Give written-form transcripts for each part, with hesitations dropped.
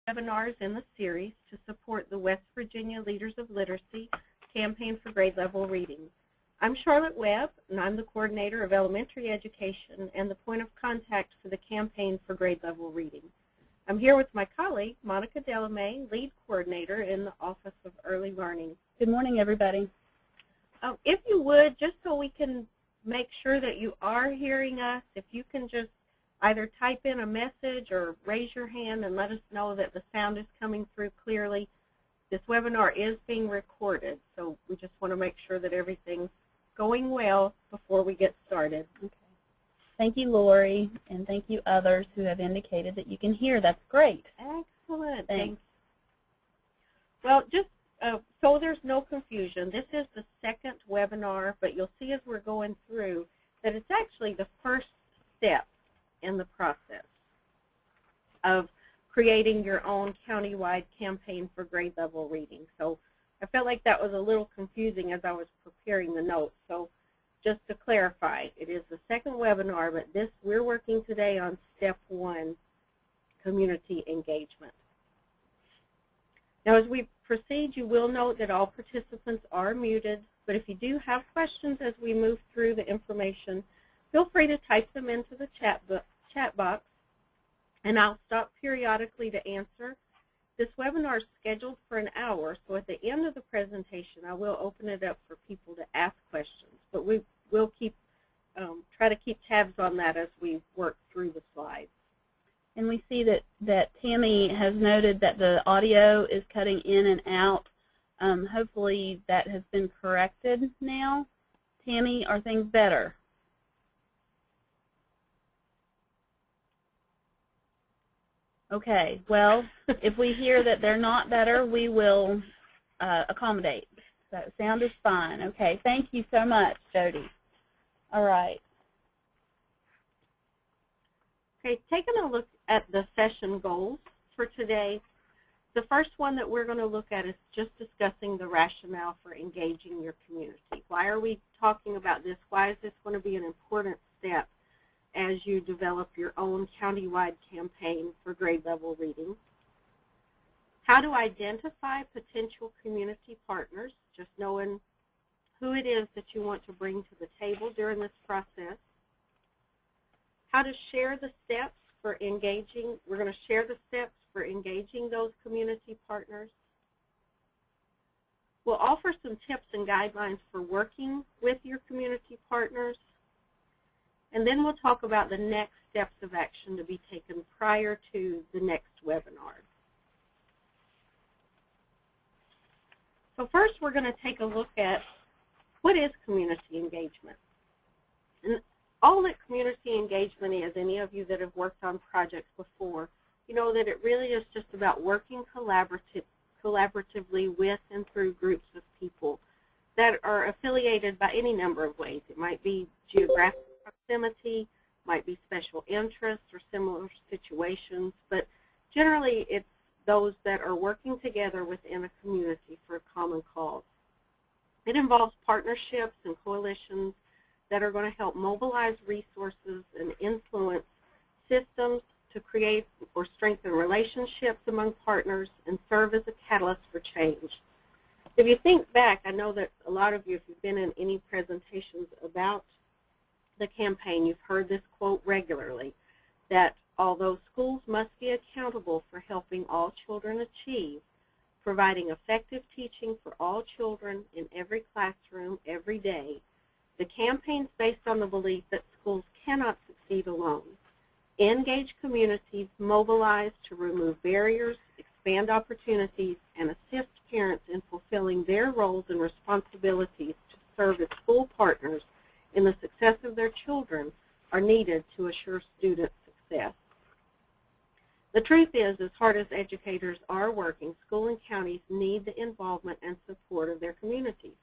Webinars in the series to support the West Virginia Leaders of Literacy Campaign for Grade Level Reading. I'm Charlotte Webb, and I'm the coordinator of elementary education and the point of contact for the Campaign for Grade Level Reading. I'm here with my colleague, Monica Delamay, lead coordinator in the Office of Early Learning. Good morning, everybody. If you would, just so we can make sure that you are hearing us, if you can just either type in a message or raise your hand and let us know that the sound is coming through clearly. This webinar is being recorded, so we just want to make sure that everything's going well before we get started. Okay. Thank you, Lori, and thank you others who have indicated that you can hear. That's great. Excellent. Thanks. Well, just so there's no confusion, this is the second webinar, but you'll see as we're going through that it's actually the first step in the process of creating your own countywide campaign for grade level reading. So I felt like that was a little confusing as I was preparing the notes. So just to clarify, it is the second webinar, but we're working today on step 1, community engagement. Now as we proceed, you will note that all participants are muted, but if you do have questions as we move through the information, feel free to type them into the chat box, and I'll stop periodically to answer. This webinar is scheduled for an hour, so at the end of the presentation, I will open it up for people to ask questions. But we will try to keep tabs on that as we work through the slides. And we see that Tammy has noted that the audio is cutting in and out. Hopefully that has been corrected now. Tammy, are things better? Okay, well, if we hear that they're not better, we will accommodate. So sound is fine. Okay, thank you so much, Jody. All right. Okay, taking a look at the session goals for today, the first one that we're going to look at is just discussing the rationale for engaging your community. Why are we talking about this? Why is this going to be an important step as you develop your own countywide campaign for grade level reading? How to identify potential community partners, just knowing who it is that you want to bring to the table during this process. How to share the steps for engaging. We're going to share the steps for engaging those community partners. We'll offer some tips and guidelines for working with your community partners. And then we'll talk about the next steps of action to be taken prior to the next webinar. So first we're going to take a look at what is community engagement. And all that community engagement is, any of you that have worked on projects before, you know that it really is just about working collaboratively with and through groups of people that are affiliated by any number of ways. It might be geographic proximity, might be special interests or similar situations, but generally it's those that are working together within a community for a common cause. It involves partnerships and coalitions that are going to help mobilize resources and influence systems to create or strengthen relationships among partners and serve as a catalyst for change. If you think back, I know that a lot of you, if you've been in any presentations about the campaign, you've heard this quote regularly, that although schools must be accountable for helping all children achieve, providing effective teaching for all children in every classroom every day, the campaign's based on the belief that schools cannot succeed alone. Engage communities, mobilize to remove barriers, expand opportunities, and assist parents in fulfilling their roles and responsibilities to serve as school partners in the success of their children are needed to assure student success. The truth is, as hard as educators are working, schools and counties need the involvement and support of their communities.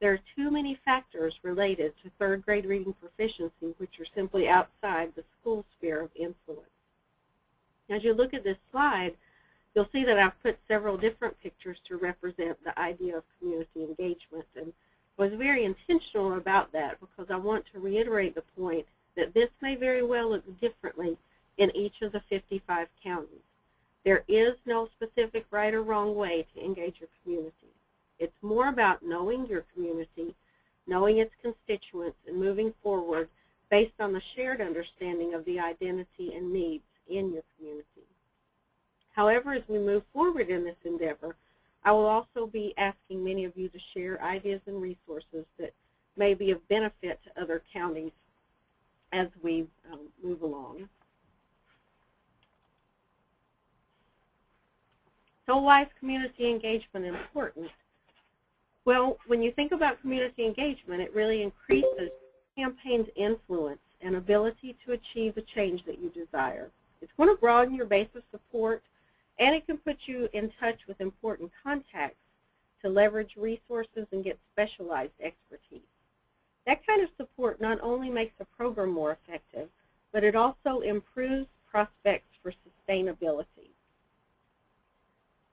There are too many factors related to third grade reading proficiency which are simply outside the school sphere of influence. As you look at this slide, you'll see that I've put several different pictures to represent the idea of community engagement, and was very intentional about that because I want to reiterate the point that this may very well look differently in each of the 55 counties. There is no specific right or wrong way to engage your community. It's more about knowing your community, knowing its constituents, and moving forward based on the shared understanding of the identity and needs in your community. However, as we move forward in this endeavor, I will also be asking many of you to share ideas and resources that may be of benefit to other counties as we move along. So why is community engagement important? Well, when you think about community engagement, it really increases the campaign's influence and ability to achieve the change that you desire. It's going to broaden your base of support, and it can put you in touch with important contacts to leverage resources and get specialized expertise. That kind of support not only makes a program more effective, but it also improves prospects for sustainability.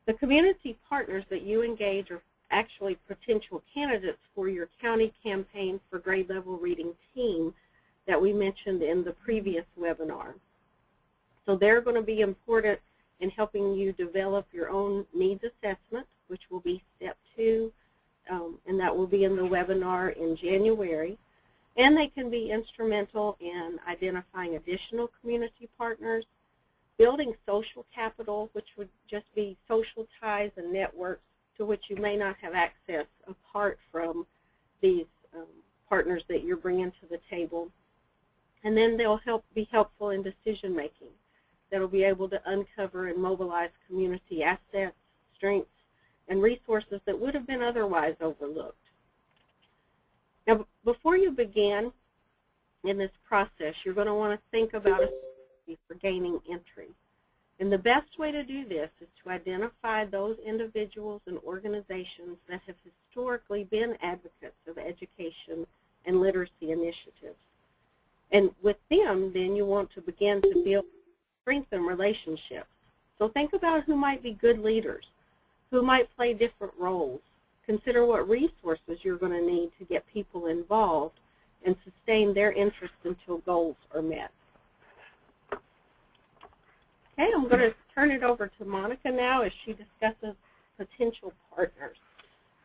The community partners that you engage are actually potential candidates for your county campaign for grade level reading team that we mentioned in the previous webinar. So they're going to be important in helping you develop your own needs assessment, which will be step 2, and that will be in the webinar in January. And they can be instrumental in identifying additional community partners, building social capital, which would just be social ties and networks to which you may not have access apart from these partners that you're bringing to the table. And then they'll be helpful in decision making. That'll be able to uncover and mobilize community assets, strengths, and resources that would have been otherwise overlooked. Now, before you begin in this process, you're going to want to think about a strategy for gaining entry. And the best way to do this is to identify those individuals and organizations that have historically been advocates of education and literacy initiatives. And with them, then you want to begin to build, strengthen relationships. So think about who might be good leaders, who might play different roles. Consider what resources you're going to need to get people involved and sustain their interest until goals are met. Okay, I'm going to turn it over to Monica now as she discusses potential partners.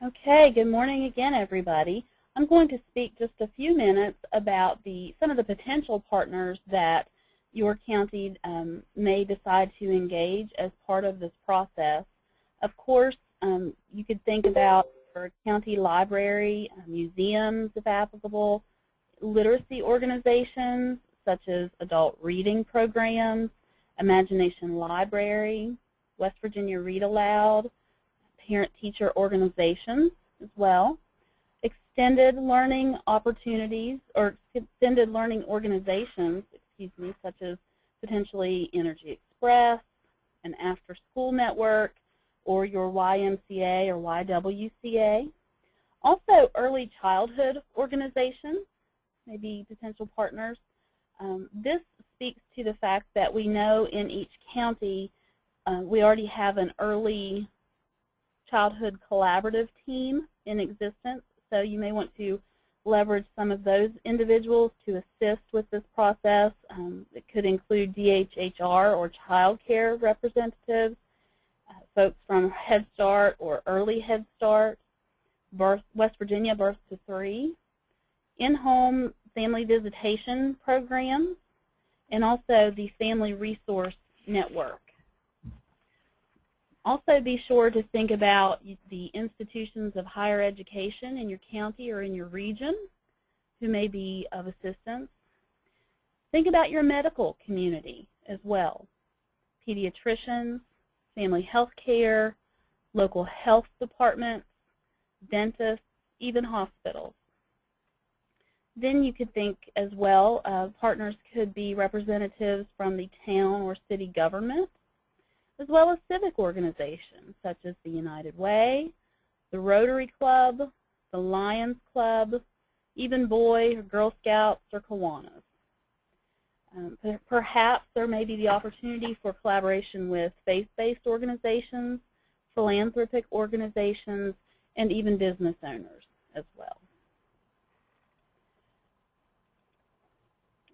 Okay, good morning again, everybody. I'm going to speak just a few minutes about some of the potential partners that your county may decide to engage as part of this process. Of course, you could think about your county library, museums if applicable, literacy organizations such as adult reading programs, Imagination Library, West Virginia Read Aloud, parent-teacher organizations as well, extended learning opportunities or extended learning organizations, such as potentially Energy Express, an after-school network, or your YMCA or YWCA. Also, early childhood organizations may be potential partners. This speaks to the fact that we know in each county we already have an early childhood collaborative team in existence, so you may want to leverage some of those individuals to assist with this process. It could include DHHR or child care representatives, folks from Head Start or Early Head Start, West Virginia Birth to 3, in-home family visitation programs, and also the Family Resource Network. Also be sure to think about the institutions of higher education in your county or in your region who may be of assistance. Think about your medical community as well. Pediatricians, family health care, local health departments, dentists, even hospitals. Then you could think as well, partners could be representatives from the town or city government, as well as civic organizations such as the United Way, the Rotary Club, the Lions Club, even Boy or Girl Scouts or Kiwanis. Perhaps there may be the opportunity for collaboration with faith-based organizations, philanthropic organizations, and even business owners as well.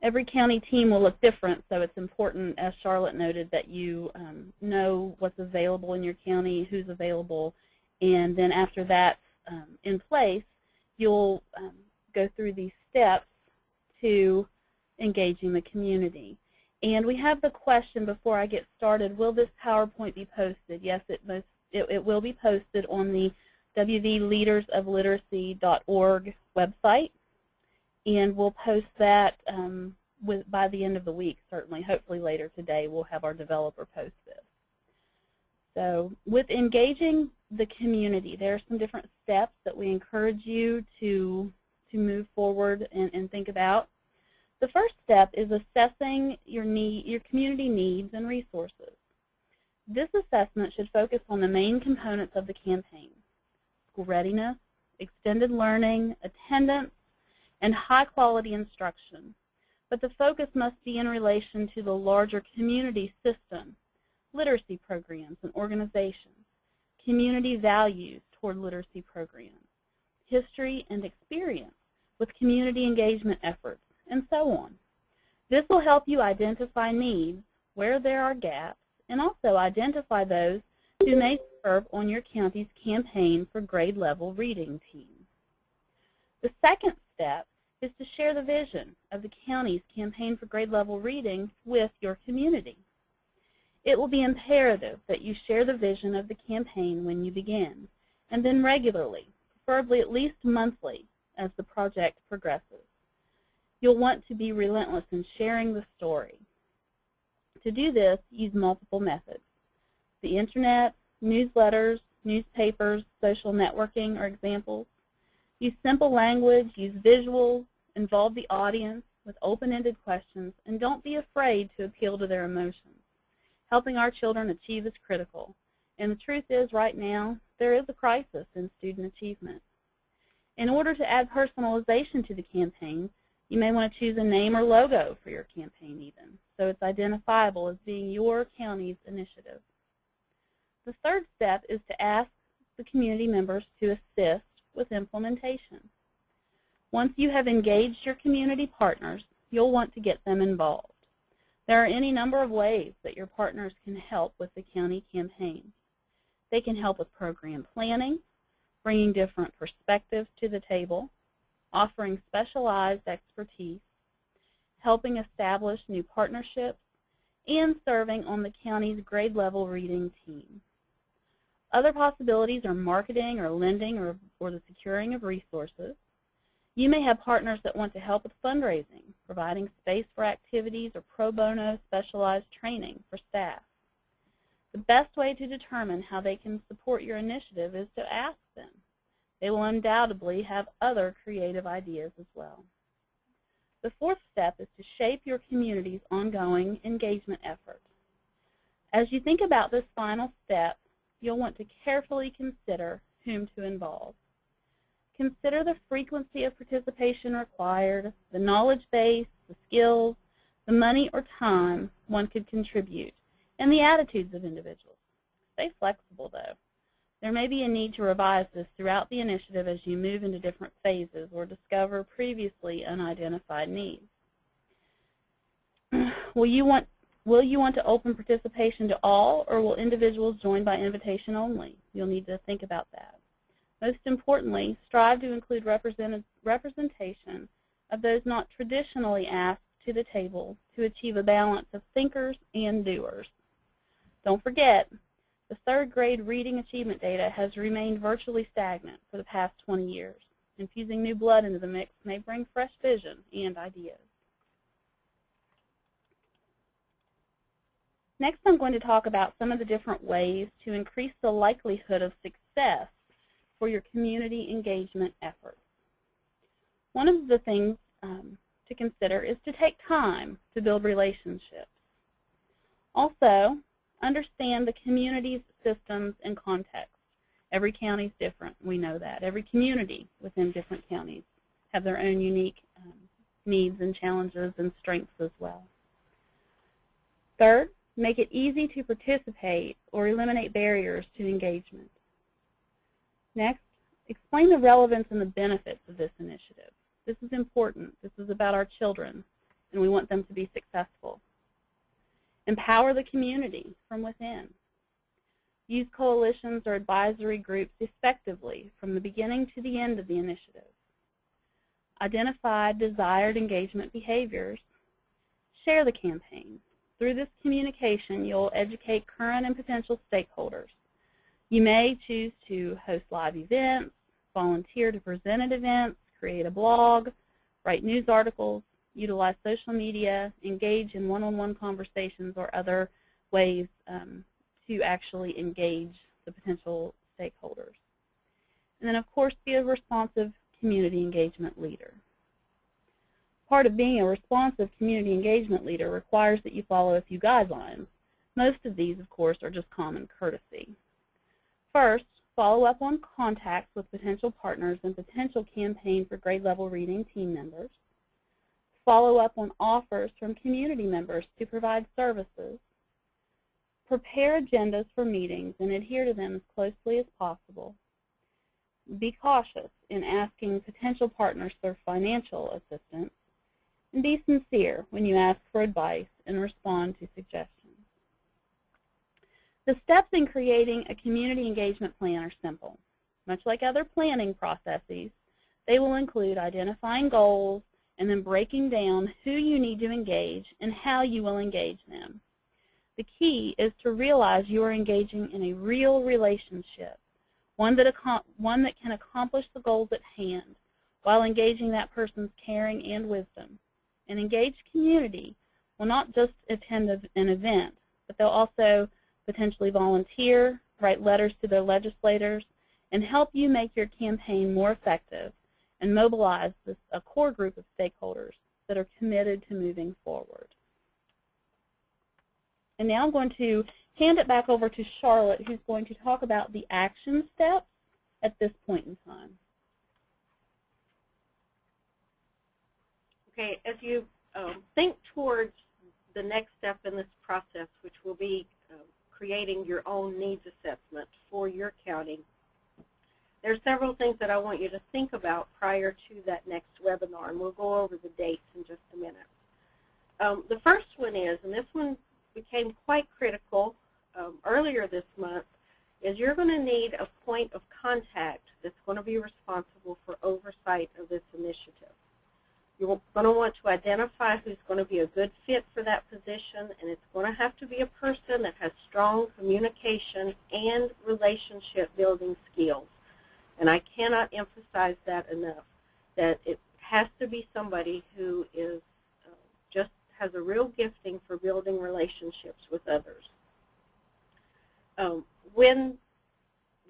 Every county team will look different, so it's important, as Charlotte noted, that you know what's available in your county, who's available, and then after that's in place, you'll go through these steps to engaging the community. And we have the question before I get started, will this PowerPoint be posted? Yes, it will be posted on the wvleadersofliteracy.org website, and we'll post that by the end of the week, certainly. Hopefully later today we'll have our developer post this. So with engaging the community, there are some different steps that we encourage you to move forward and think about. The first step is assessing your community needs and resources. This assessment should focus on the main components of the campaign: school readiness, extended learning, attendance, and high-quality instruction. But the focus must be in relation to the larger community system, literacy programs and organizations, community values toward literacy programs, history and experience with community engagement efforts, and so on. This will help you identify needs, where there are gaps, and also identify those who may serve on your county's campaign for grade level reading team. The second step is to share the vision of the county's campaign for grade level reading with your community. It will be imperative that you share the vision of the campaign when you begin, and then regularly, preferably at least monthly, as the project progresses. You'll want to be relentless in sharing the story. To do this, use multiple methods. The internet, newsletters, newspapers, social networking are examples. Use simple language, use visuals, involve the audience with open-ended questions, and don't be afraid to appeal to their emotions. Helping our children achieve is critical, and the truth is, right now, there is a crisis in student achievement. In order to add personalization to the campaign, you may want to choose a name or logo for your campaign even, so it's identifiable as being your county's initiative. The third step is to ask the community members to assist with implementation. Once you have engaged your community partners, you'll want to get them involved. There are any number of ways that your partners can help with the county campaign. They can help with program planning, bringing different perspectives to the table, offering specialized expertise, helping establish new partnerships, and serving on the county's grade level reading team. Other possibilities are marketing or lending or the securing of resources. You may have partners that want to help with fundraising, providing space for activities, or pro bono specialized training for staff. The best way to determine how they can support your initiative is to ask them. They will undoubtedly have other creative ideas as well. The fourth step is to shape your community's ongoing engagement efforts. As you think about this final step, you'll want to carefully consider whom to involve. Consider the frequency of participation required, the knowledge base, the skills, the money or time one could contribute, and the attitudes of individuals. Stay flexible, though. There may be a need to revise this throughout the initiative as you move into different phases or discover previously unidentified needs. Will you want to open participation to all, or will individuals join by invitation only? You'll need to think about that. Most importantly, strive to include representation of those not traditionally asked to the table to achieve a balance of thinkers and doers. Don't forget, the third grade reading achievement data has remained virtually stagnant for the past 20 years. Infusing new blood into the mix may bring fresh vision and ideas. Next, I'm going to talk about some of the different ways to increase the likelihood of success for your community engagement efforts. One of the things to consider is to take time to build relationships. Also, understand the community's systems and context. Every county is different. We know that. Every community within different counties have their own unique needs and challenges and strengths as well. Third, make it easy to participate or eliminate barriers to engagement. Next, explain the relevance and the benefits of this initiative. This is important. This is about our children. and we want them to be successful. Empower the community from within. Use coalitions or advisory groups effectively from the beginning to the end of the initiative. Identify desired engagement behaviors. Share the campaign. Through this communication, you'll educate current and potential stakeholders. You may choose to host live events, volunteer to present at events, create a blog, write news articles, utilize social media, engage in one-on-one conversations or other ways to actually engage the potential stakeholders. And then, of course, be a responsive community engagement leader. Part of being a responsive community engagement leader requires that you follow a few guidelines. Most of these, of course, are just common courtesy. First, follow up on contacts with potential partners and potential campaign for grade level reading team members. Follow up on offers from community members to provide services. Prepare agendas for meetings and adhere to them as closely as possible. Be cautious in asking potential partners for financial assistance. And be sincere when you ask for advice and respond to suggestions. The steps in creating a community engagement plan are simple. Much like other planning processes, they will include identifying goals and then breaking down who you need to engage and how you will engage them. The key is to realize you are engaging in a real relationship, one that can accomplish the goals at hand while engaging that person's caring and wisdom. An engaged community will not just attend an event, but they'll also potentially volunteer, write letters to their legislators, and help you make your campaign more effective and mobilize a core group of stakeholders that are committed to moving forward. And now I'm going to hand it back over to Charlotte, who's going to talk about the action steps at this point in time. Okay, as you think towards the next step in this process, which will be creating your own needs assessment for your county, there are several things that I want you to think about prior to that next webinar, and we'll go over the dates in just a minute. The first one is, and this one became quite critical earlier this month, is you're going to need a point of contact that's going to be responsible for oversight of this initiative. You're going to want to identify who's going to be a good fit for that position, and it's going to have to be a person that has strong communication and relationship building skills. And I cannot emphasize that enough, that it has to be somebody who is just has a real gifting for building relationships with others. When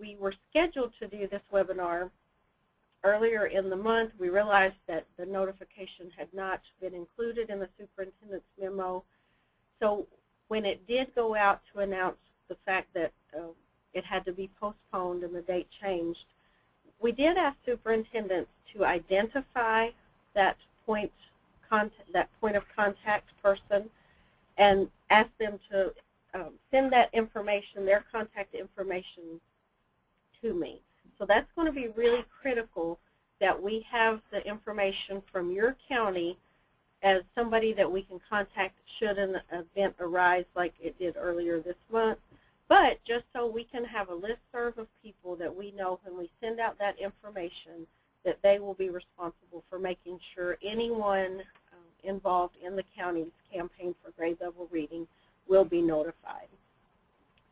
we were scheduled to do this webinar earlier in the month, we realized that the notification had not been included in the superintendent's memo. So when it did go out to announce the fact that it had to be postponed and the date changed, we did ask superintendents to identify that point of contact person and ask them to send that information, their contact information, to me. So that's going to be really critical that we have the information from your county as somebody that we can contact should an event arise like it did earlier this month. But just so we can have a listserv of people that we know when we send out that information that they will be responsible for making sure anyone involved in the county's campaign for grade level reading will be notified.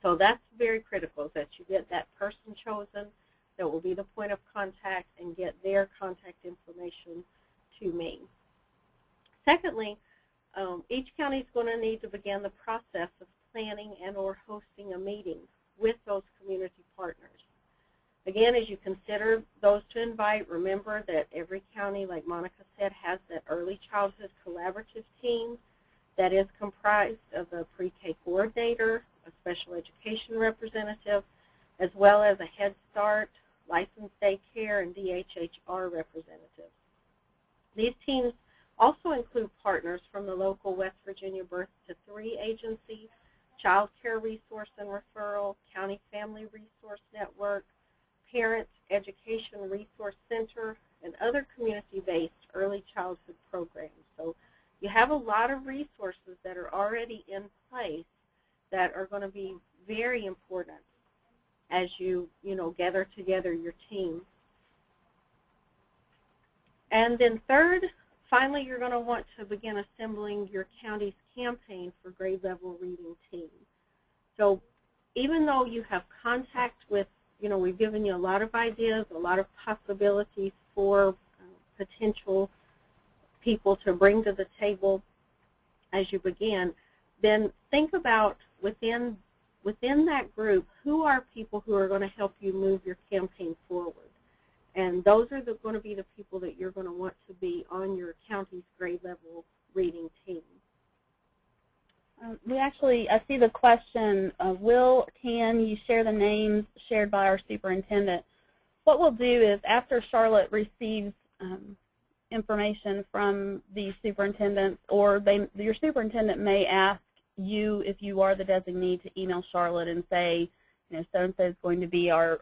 So that's very critical, that you get that person chosen that will be the point of contact and get their contact information to me. Secondly, each county is going to need to begin the process of planning and or hosting a meeting with those community partners. Again, as you consider those to invite, remember that every county, like Monica said, has that early childhood collaborative team that is comprised of a pre-K coordinator, a special education representative, as well as a Head Start, licensed daycare, and DHHR representatives. These teams also include partners from the local West Virginia Birth to 3 agency, Child Care Resource and Referral, County Family Resource Network, Parents Education Resource Center, and other community-based early childhood programs. So you have a lot of resources that are already in place that are going to be very important as you gather together your team. And then third, finally, you're going to want to begin assembling your county's campaign for grade level reading team. So even though you have contact with, we've given you a lot of ideas, a lot of possibilities for potential people to bring to the table as you begin, then think about within that group, who are people who are going to help you move your campaign forward. And those are going to be the people that you're going to want to be on your county's grade level reading team. I see the question, can you share the names shared by our superintendent? What we'll do is after Charlotte receives information from the superintendent, or your superintendent may ask you, if you are the designee, to email Charlotte and say, so-and-so is going to be our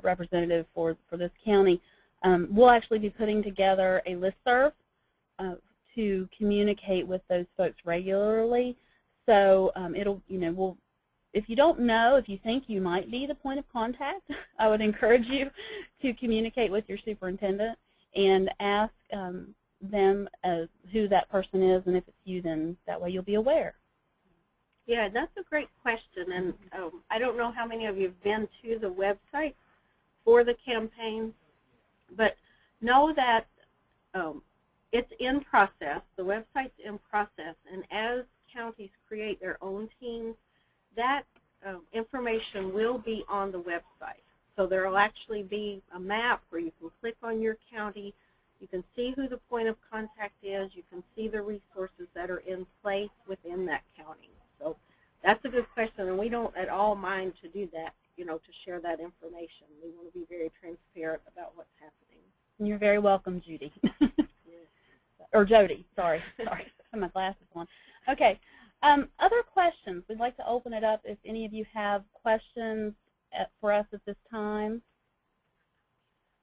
representative for this county. We'll actually be putting together a listserv to communicate with those folks regularly. So if you don't know, if you think you might be the point of contact, I would encourage you to communicate with your superintendent and ask them who that person is, and if it's you, then that way you'll be aware. Yeah, that's a great question, and I don't know how many of you have been to the website for the campaign, but know that it's in process. The website's in process, and as counties create their own teams, that information will be on the website. So there will actually be a map where you can click on your county, you can see who the point of contact is, you can see the resources that are in place within that county. So that's a good question, and we don't at all mind to do that, to share that information. We want to be very transparent about what's happening. And you're very welcome, Judy. Or Jody, sorry. I have my glasses on. Okay, other questions? We'd like to open it up if any of you have questions for us at this time.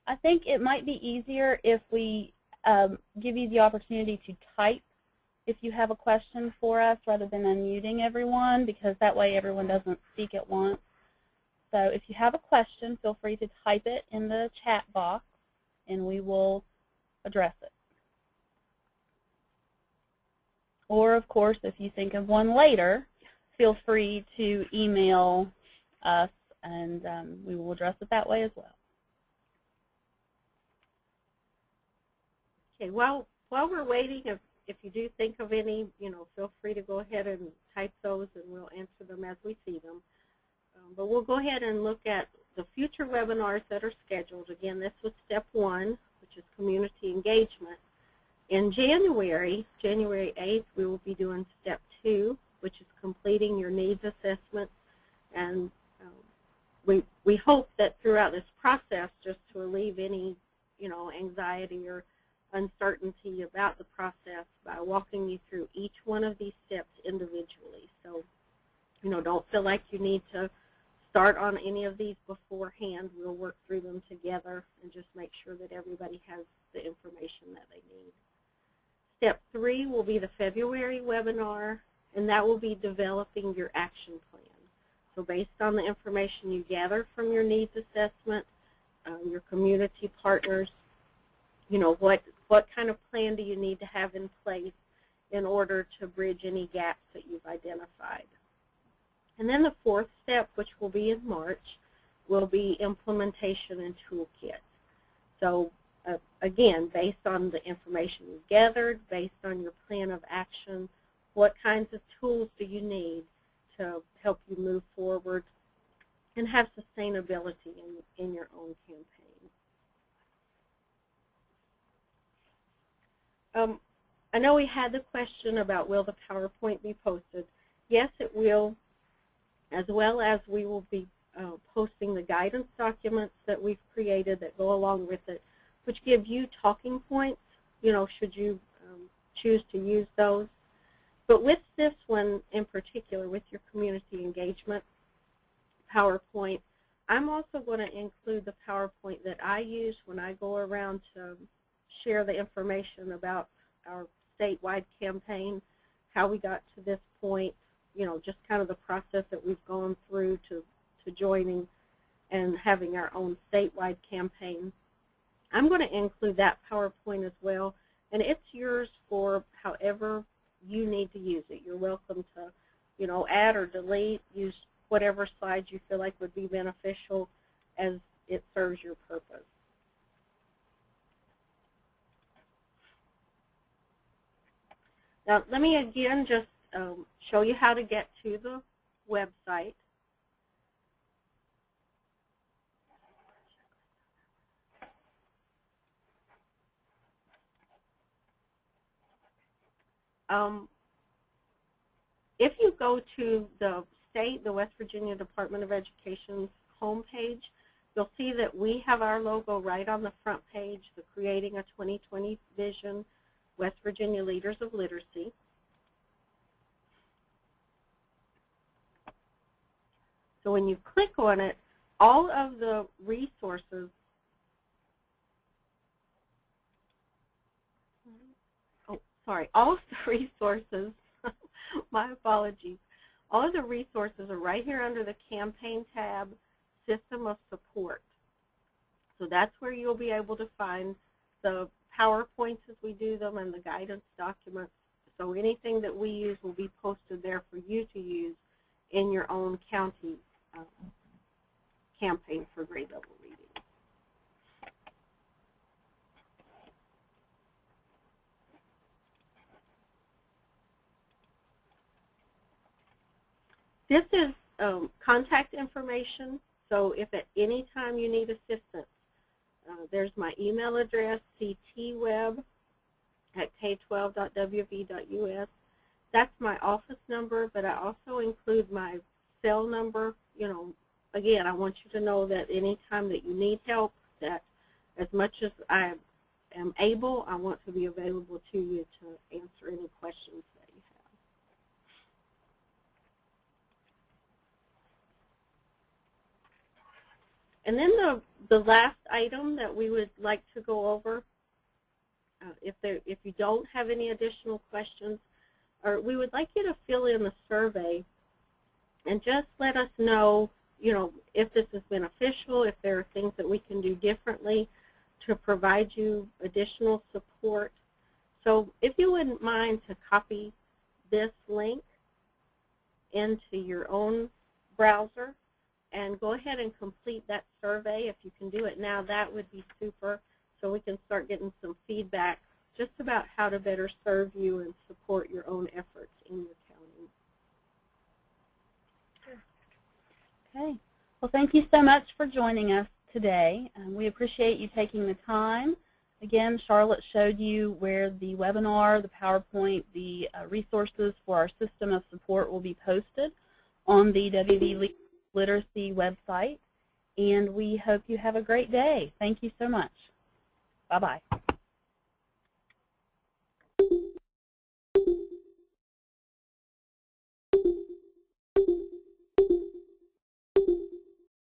I think it might be easier if we give you the opportunity to type if you have a question for us rather than unmuting everyone, because that way everyone doesn't speak at once. So if you have a question, feel free to type it in the chat box and we will address it. Or, of course, if you think of one later, feel free to email us and we will address it that way as well. Okay, while we're waiting, if you do think of any, feel free to go ahead and type those and we'll answer them as we see them. But we'll go ahead and look at the future webinars that are scheduled. Again, this was step 1, which is community engagement. In January 8th, we will be doing step 2, which is completing your needs assessment. And we hope that throughout this process, just to relieve any, anxiety or uncertainty about the process by walking you through each one of these steps individually. So, don't feel like you need to start on any of these beforehand. We'll work through them together and just make sure that everybody has the information that they need. Step 3 will be the February webinar, and that will be developing your action plan. So based on the information you gather from your needs assessment, your community partners, what kind of plan do you need to have in place in order to bridge any gaps that you've identified. And then the 4th step, which will be in March, will be implementation and toolkit. So again, based on the information you've gathered, based on your plan of action, what kinds of tools do you need to help you move forward and have sustainability in your own campaign. I know we had the question about will the PowerPoint be posted. Yes, it will, as well as we will be posting the guidance documents that we've created that go along with it, which give you talking points, should you choose to use those. But with this one in particular, with your community engagement PowerPoint, I'm also going to include the PowerPoint that I use when I go around to share the information about our statewide campaign, how we got to this point, you know, just kind of the process that we've gone through to joining and having our own statewide campaign. I'm going to include that PowerPoint as well, and it's yours for however you need to use it. You're welcome to, you know, add or delete, use whatever slides you feel like would be beneficial as it serves your purpose. Now, let me again just show you how to get to the website. If you go to the West Virginia Department of Education's homepage, you'll see that we have our logo right on the front page, the Creating a 2020 Vision, West Virginia Leaders of Literacy. So when you click on it, all of the resources, all of the resources, my apologies, all of the resources are right here under the Campaign tab, System of Support. So that's where you'll be able to find the PowerPoints as we do them and the guidance documents. So anything that we use will be posted there for you to use in your own county campaign for grade level reading. This is contact information, so if at any time you need assistance, there's my email address, ctweb@k12.wv.us. That's my office number, but I also include my cell number. You know, again, I want you to know that any time that you need help, that as much as I am able, I want to be available to you to answer any questions that you have. And then the last item that we would like to go over, if you don't have any additional questions, or we would like you to fill in the survey and just let us know, you know, if this is beneficial, if there are things that we can do differently to provide you additional support. So if you wouldn't mind to copy this link into your own browser and go ahead and complete that survey. If you can do it now, that would be super, so we can start getting some feedback just about how to better serve you and support your own efforts in your county. Okay. Well, thank you so much for joining us today. We appreciate you taking the time. Again, Charlotte showed you where the webinar, the PowerPoint, the resources for our system of support will be posted on the WV Literacy website, and we hope you have a great day. Thank you so much. Bye-bye.